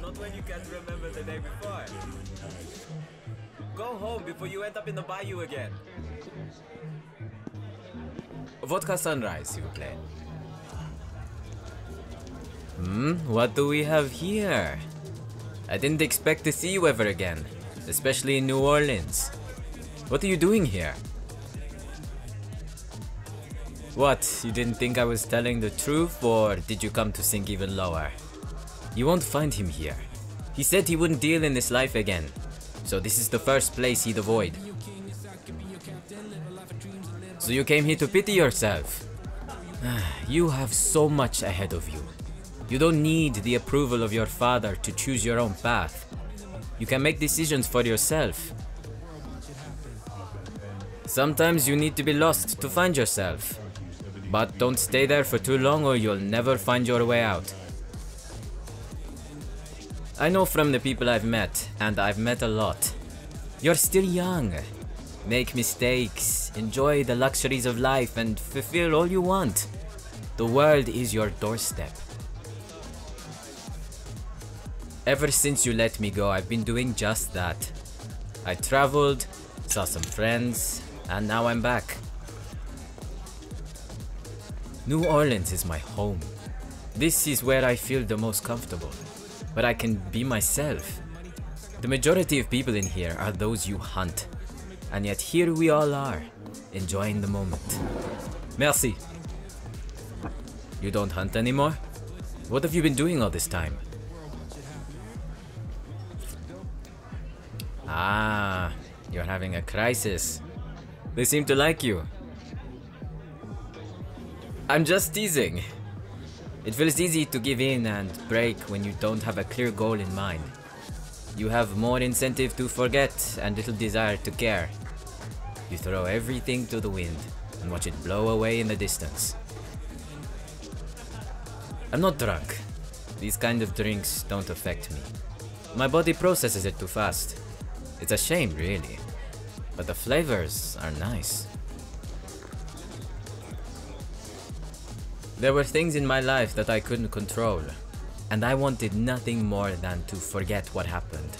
Not when you can't remember the day before. Go home before you end up in the bayou again. Vodka sunrise, s'il vous plaît. What do we have here? I didn't expect to see you ever again, especially in New Orleans. What are you doing here? What, you didn't think I was telling the truth, or did you come to sink even lower? You won't find him here. He said he wouldn't deal in this life again, so this is the first place he'd avoid. So you came here to pity yourself. You have so much ahead of you. You don't need the approval of your father to choose your own path. You can make decisions for yourself. Sometimes you need to be lost to find yourself. But don't stay there for too long or you'll never find your way out. I know from the people I've met, and I've met a lot. You're still young. Make mistakes, enjoy the luxuries of life, and fulfill all you want. The world is your doorstep. Ever since you let me go, I've been doing just that. I traveled, saw some friends, and now I'm back. New Orleans is my home. This is where I feel the most comfortable, where I can be myself. The majority of people in here are those you hunt, and yet here we all are, enjoying the moment. Merci. You don't hunt anymore? What have you been doing all this time? Ah, you're having a crisis. They seem to like you. I'm just teasing. It feels easy to give in and break when you don't have a clear goal in mind. You have more incentive to forget and little desire to care. You throw everything to the wind and watch it blow away in the distance. I'm not drunk. These kind of drinks don't affect me. My body processes it too fast. It's a shame, really, but the flavors are nice. There were things in my life that I couldn't control, and I wanted nothing more than to forget what happened,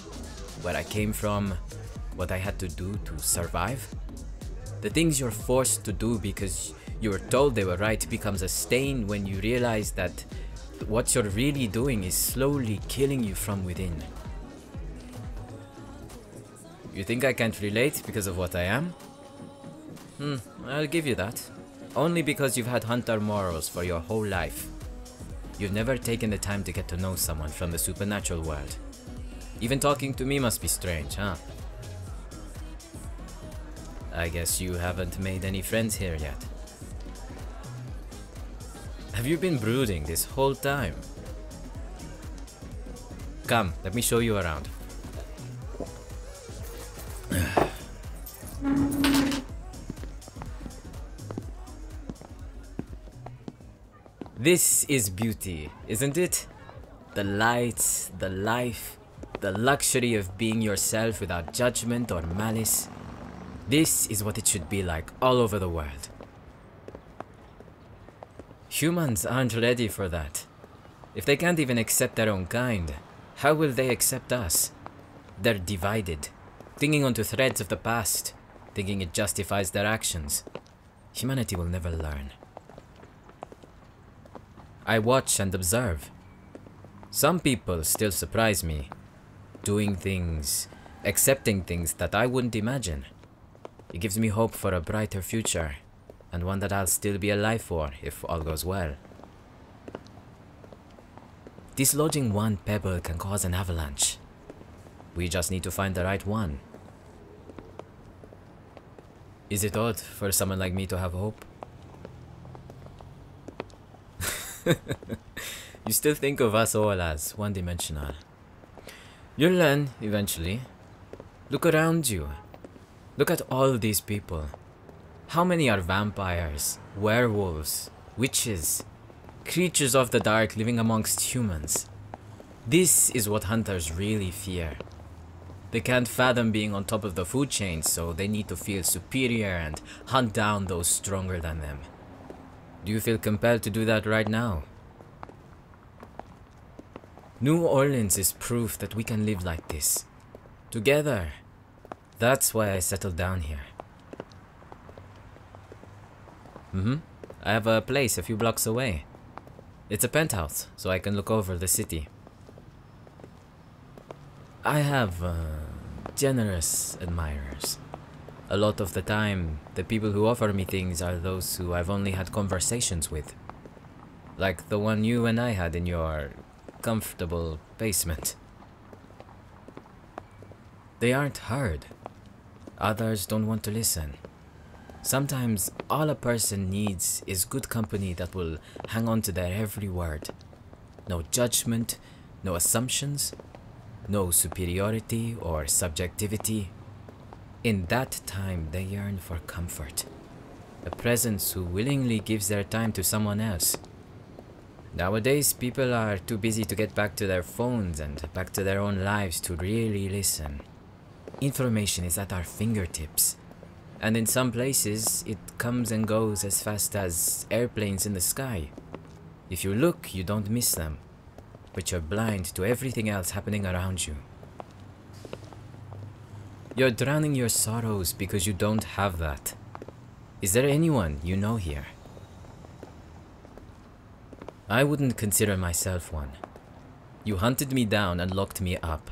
where I came from, what I had to do to survive. The things you're forced to do because you were told they were right becomes a stain when you realize that what you're really doing is slowly killing you from within. You think I can't relate because of what I am? I'll give you that. Only because you've had hunter morals for your whole life. You've never taken the time to get to know someone from the supernatural world. Even talking to me must be strange, huh? I guess you haven't made any friends here yet. Have you been brooding this whole time? Come, let me show you around. This is beauty, isn't it? The lights, the life, the luxury of being yourself without judgment or malice. This is what it should be like all over the world. Humans aren't ready for that. If they can't even accept their own kind, how will they accept us? They're divided, clinging onto threads of the past, thinking it justifies their actions. Humanity will never learn. I watch and observe. Some people still surprise me, doing things, accepting things that I wouldn't imagine. It gives me hope for a brighter future, and one that I'll still be alive for if all goes well. Dislodging one pebble can cause an avalanche. We just need to find the right one. Is it odd for someone like me to have hope? You still think of us all as one-dimensional. You'll learn eventually. Look around you. Look at all these people. How many are vampires, werewolves, witches, creatures of the dark living amongst humans? This is what hunters really fear. They can't fathom being on top of the food chain, so they need to feel superior and hunt down those stronger than them. Do you feel compelled to do that right now? New Orleans is proof that we can live like this. Together. That's why I settled down here. I have a place a few blocks away. It's a penthouse, so I can look over the city. I have generous admirers. A lot of the time, the people who offer me things are those who I've only had conversations with. Like the one you and I had in your comfortable basement. They aren't heard. Others don't want to listen. Sometimes all a person needs is good company that will hang on to their every word. No judgment, no assumptions, no superiority or subjectivity. In that time, they yearn for comfort. A presence who willingly gives their time to someone else. Nowadays, people are too busy to get back to their phones and back to their own lives to really listen. Information is at our fingertips. And in some places, it comes and goes as fast as airplanes in the sky. If you look, you don't miss them. But you're blind to everything else happening around you. You're drowning your sorrows because you don't have that. Is there anyone you know here? I wouldn't consider myself one. You hunted me down and locked me up.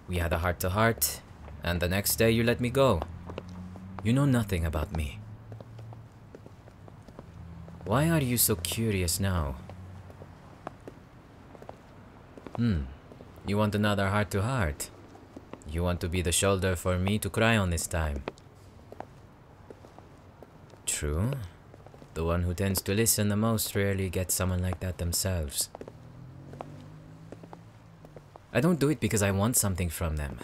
We had a heart-to-heart, and the next day you let me go. You know nothing about me. Why are you so curious now? You want another heart-to-heart? You want to be the shoulder for me to cry on this time? True. The one who tends to listen the most rarely gets someone like that themselves. I don't do it because I want something from them.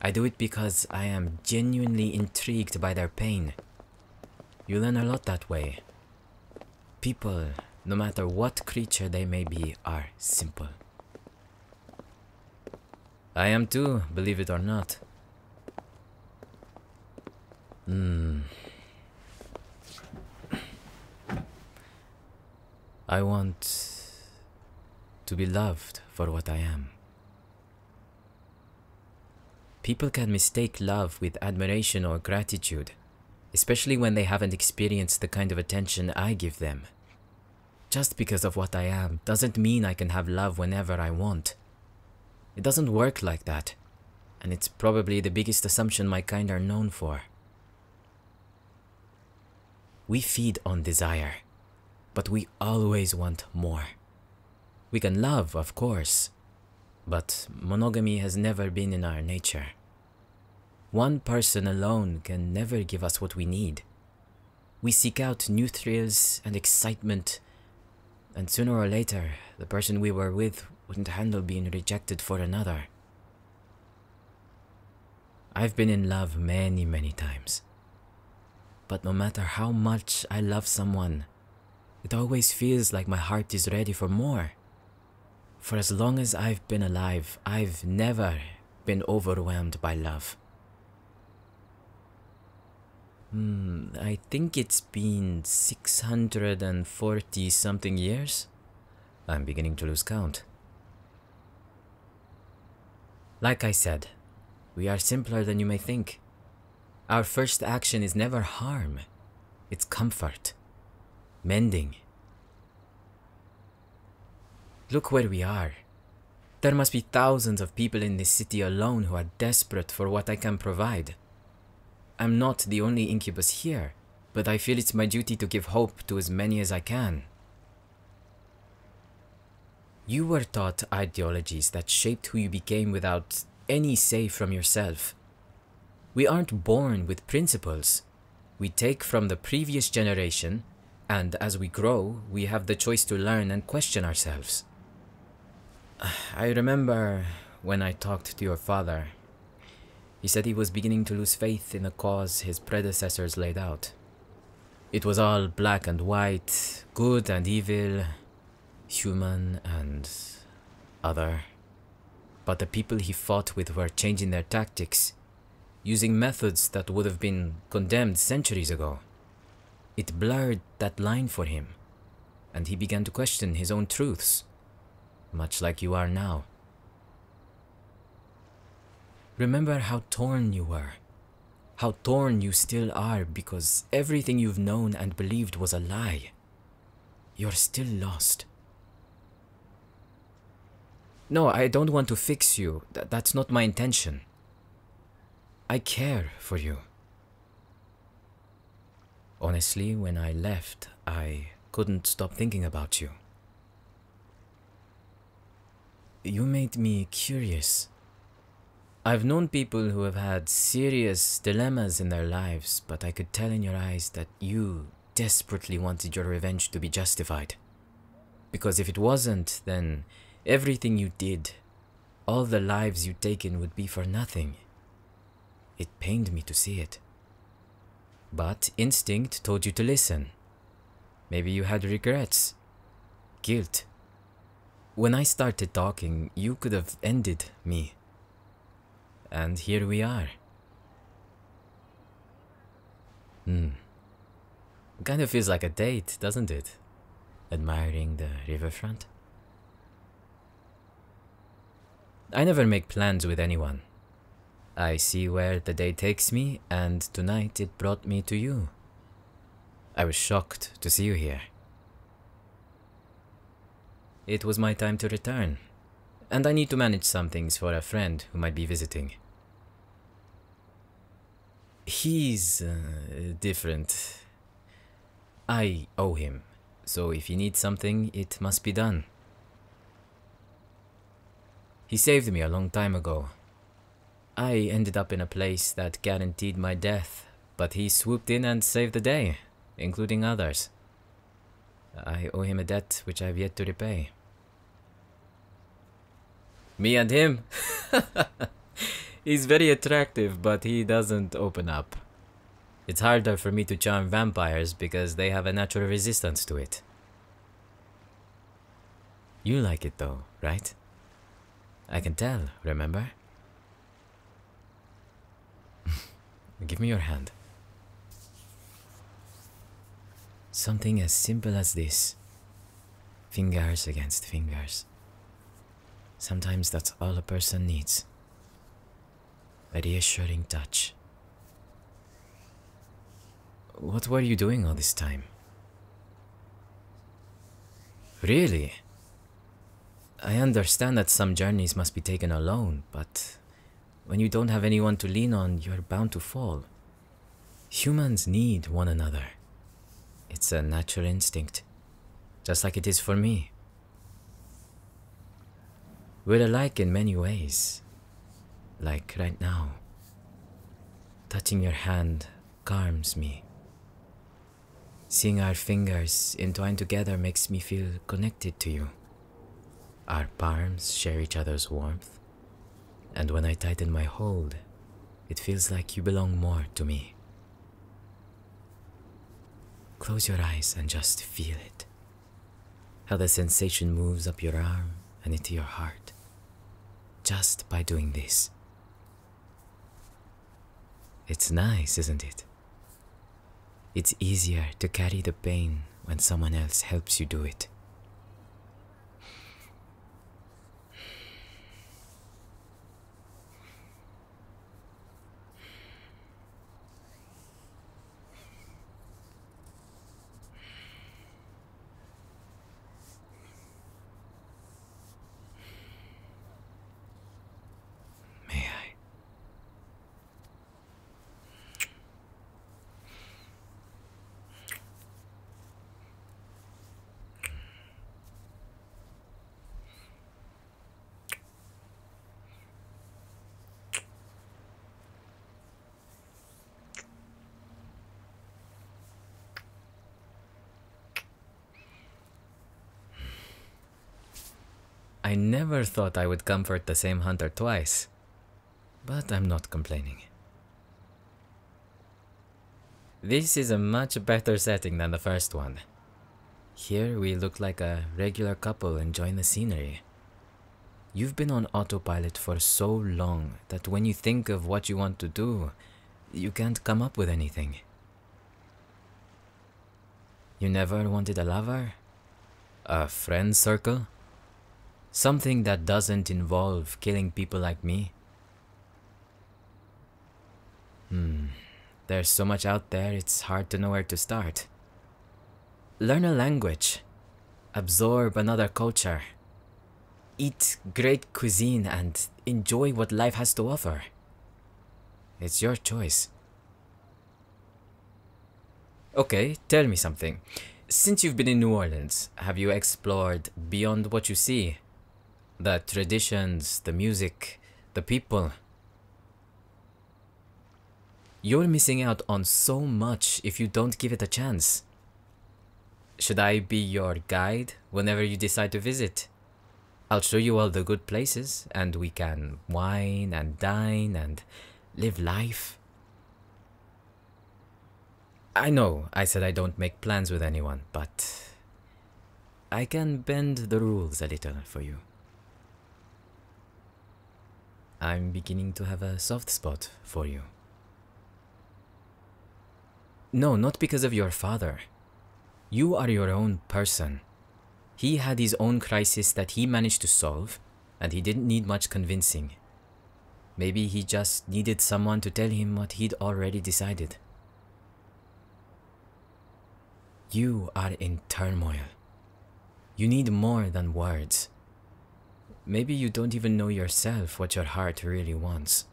I do it because I am genuinely intrigued by their pain. You learn a lot that way. People, no matter what creature they may be, are simple. I am too, believe it or not. I want to be loved for what I am. People can mistake love with admiration or gratitude, especially when they haven't experienced the kind of attention I give them. Just because of what I am doesn't mean I can have love whenever I want. It doesn't work like that, and it's probably the biggest assumption my kind are known for. We feed on desire, but we always want more. We can love, of course, but monogamy has never been in our nature. One person alone can never give us what we need. We seek out new thrills and excitement, and sooner or later, the person we were with wouldn't handle being rejected for another. I've been in love many, many times. But no matter how much I love someone, it always feels like my heart is ready for more. For as long as I've been alive, I've never been overwhelmed by love. I think it's been 640 something years. I'm beginning to lose count. Like I said, we are simpler than you may think. Our first action is never harm. It's comfort. Mending. Look where we are. There must be thousands of people in this city alone who are desperate for what I can provide. I'm not the only Incubus here, but I feel it's my duty to give hope to as many as I can. You were taught ideologies that shaped who you became without any say from yourself. We aren't born with principles. We take from the previous generation, and as we grow, we have the choice to learn and question ourselves. I remember when I talked to your father. He said he was beginning to lose faith in the cause his predecessors laid out. It was all black and white, good and evil, human and other. But the people he fought with were changing their tactics, using methods that would have been condemned centuries ago. It blurred that line for him, and he began to question his own truths, much like you are now. Remember how torn you were, how torn you still are because everything you've known and believed was a lie. You're still lost. No, I don't want to fix you. That's not my intention. I care for you. Honestly, when I left, I couldn't stop thinking about you. You made me curious. I've known people who have had serious dilemmas in their lives, but I could tell in your eyes that you desperately wanted your revenge to be justified. Because if it wasn't, then everything you did, all the lives you'd taken would be for nothing. It pained me to see it. But instinct told you to listen. Maybe you had regrets, guilt. When I started talking, you could have ended me. And here we are. Kind of feels like a date, doesn't it? Admiring the riverfront. I never make plans with anyone. I see where the day takes me, and tonight it brought me to you. I was shocked to see you here. It was my time to return, and I need to manage some things for a friend who might be visiting. He's different. I owe him, so if he needs something, it must be done. He saved me a long time ago. I ended up in a place that guaranteed my death, but he swooped in and saved the day, including others. I owe him a debt which I've yet to repay. Me and him? He's very attractive, but he doesn't open up. It's harder for me to charm vampires because they have a natural resistance to it. You like it though, right? I can tell, remember? Give me your hand. Something as simple as this. Fingers against fingers. Sometimes that's all a person needs. A reassuring touch. What were you doing all this time? Really? I understand that some journeys must be taken alone, but when you don't have anyone to lean on, you're bound to fall. Humans need one another. It's a natural instinct, just like it is for me. We're alike in many ways, like right now. Touching your hand calms me. Seeing our fingers entwined together makes me feel connected to you. Our palms share each other's warmth, and when I tighten my hold, it feels like you belong more to me. Close your eyes and just feel it. How the sensation moves up your arm and into your heart, just by doing this. It's nice, isn't it? It's easier to carry the pain when someone else helps you do it. I never thought I would comfort the same hunter twice, but I'm not complaining. This is a much better setting than the first one. Here we look like a regular couple enjoying the scenery. You've been on autopilot for so long that when you think of what you want to do, you can't come up with anything. You never wanted a lover? A friend circle? Something that doesn't involve killing people like me? There's so much out there, it's hard to know where to start. Learn a language. Absorb another culture. Eat great cuisine and enjoy what life has to offer. It's your choice. Okay, tell me something. Since you've been in New Orleans, have you explored beyond what you see? The traditions, the music, the people. You're missing out on so much if you don't give it a chance. Should I be your guide whenever you decide to visit? I'll show you all the good places, and we can wine and dine and live life. I know I said I don't make plans with anyone, but I can bend the rules a little for you. I'm beginning to have a soft spot for you. No, not because of your father. You are your own person. He had his own crisis that he managed to solve, and he didn't need much convincing. Maybe he just needed someone to tell him what he'd already decided. You are in turmoil. You need more than words. Maybe you don't even know yourself what your heart really wants.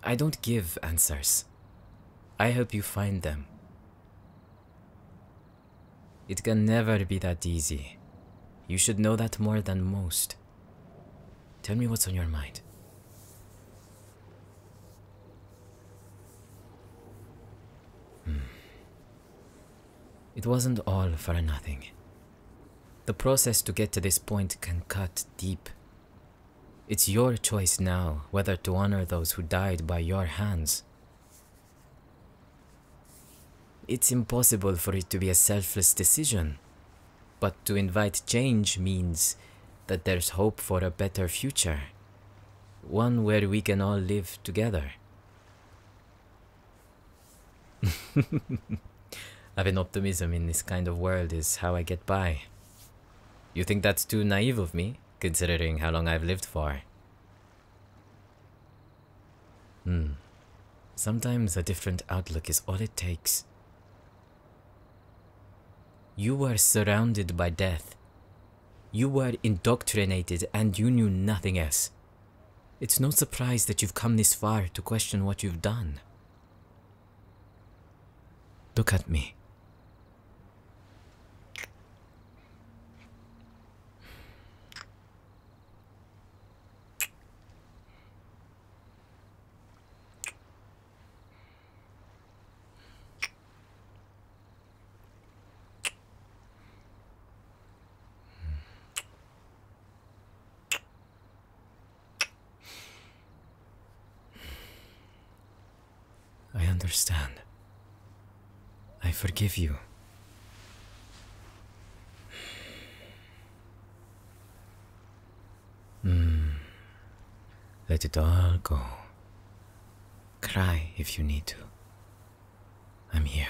I don't give answers. I help you find them. It can never be that easy. You should know that more than most. Tell me what's on your mind. It wasn't all for nothing. The process to get to this point can cut deep. It's your choice now whether to honor those who died by your hands. It's impossible for it to be a selfless decision, but to invite change means that there's hope for a better future, one where we can all live together. Having optimism in this kind of world is how I get by. You think that's too naive of me, considering how long I've lived for? Sometimes a different outlook is all it takes. You were surrounded by death. You were indoctrinated and you knew nothing else. It's no surprise that you've come this far to question what you've done. Look at me. I understand. I forgive you. Let it all go. Cry if you need to. I'm here.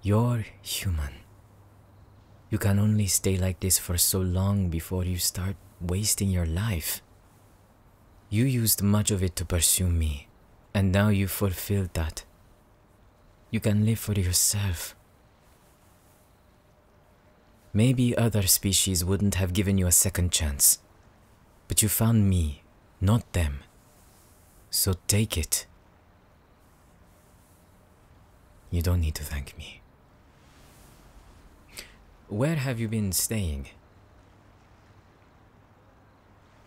You're human. You can only stay like this for so long before you start wasting your life. You used much of it to pursue me, and now you've fulfilled that. You can live for yourself. Maybe other species wouldn't have given you a second chance, but you found me, not them. So take it. You don't need to thank me. Where have you been staying?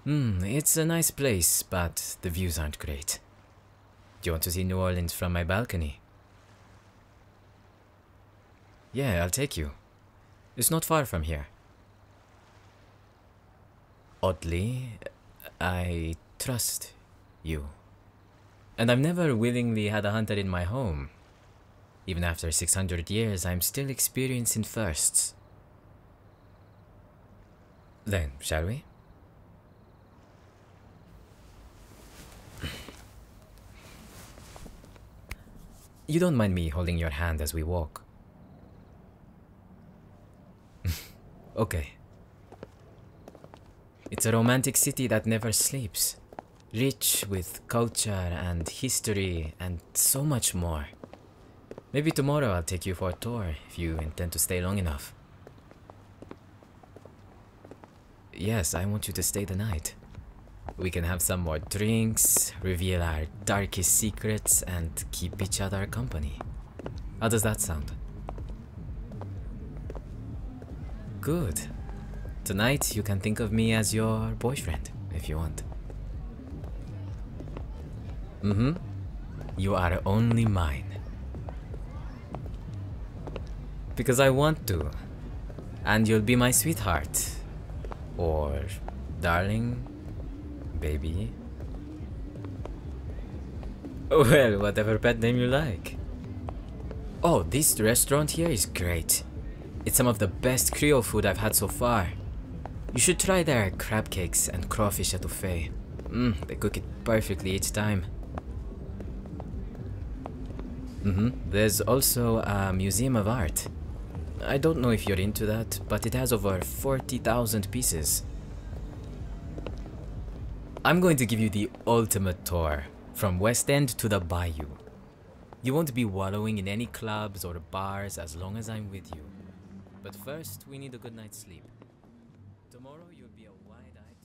It's a nice place, but the views aren't great. Do you want to see New Orleans from my balcony? Yeah, I'll take you. It's not far from here. Oddly, I trust you. And I've never willingly had a hunter in my home. Even after 600 years, I'm still experiencing firsts. Then, shall we? You don't mind me holding your hand as we walk? Okay. It's a romantic city that never sleeps. Rich with culture and history and so much more. Maybe tomorrow I'll take you for a tour if you intend to stay long enough. Yes, I want you to stay the night. We can have some more drinks, reveal our darkest secrets, and keep each other company. How does that sound? Good. Tonight you can think of me as your boyfriend, if you want. You are only mine. Because I want to. And you'll be my sweetheart. Or darling, baby. Well, whatever pet name you like. Oh, this restaurant here is great. It's some of the best Creole food I've had so far. You should try their crab cakes and crawfish etouffee. They cook it perfectly each time. There's also a museum of art. I don't know if you're into that, but it has over 40,000 pieces. I'm going to give you the ultimate tour, from West End to the Bayou. You won't be wallowing in any clubs or bars as long as I'm with you. But first, we need a good night's sleep. Tomorrow you'll be a wide-eyed...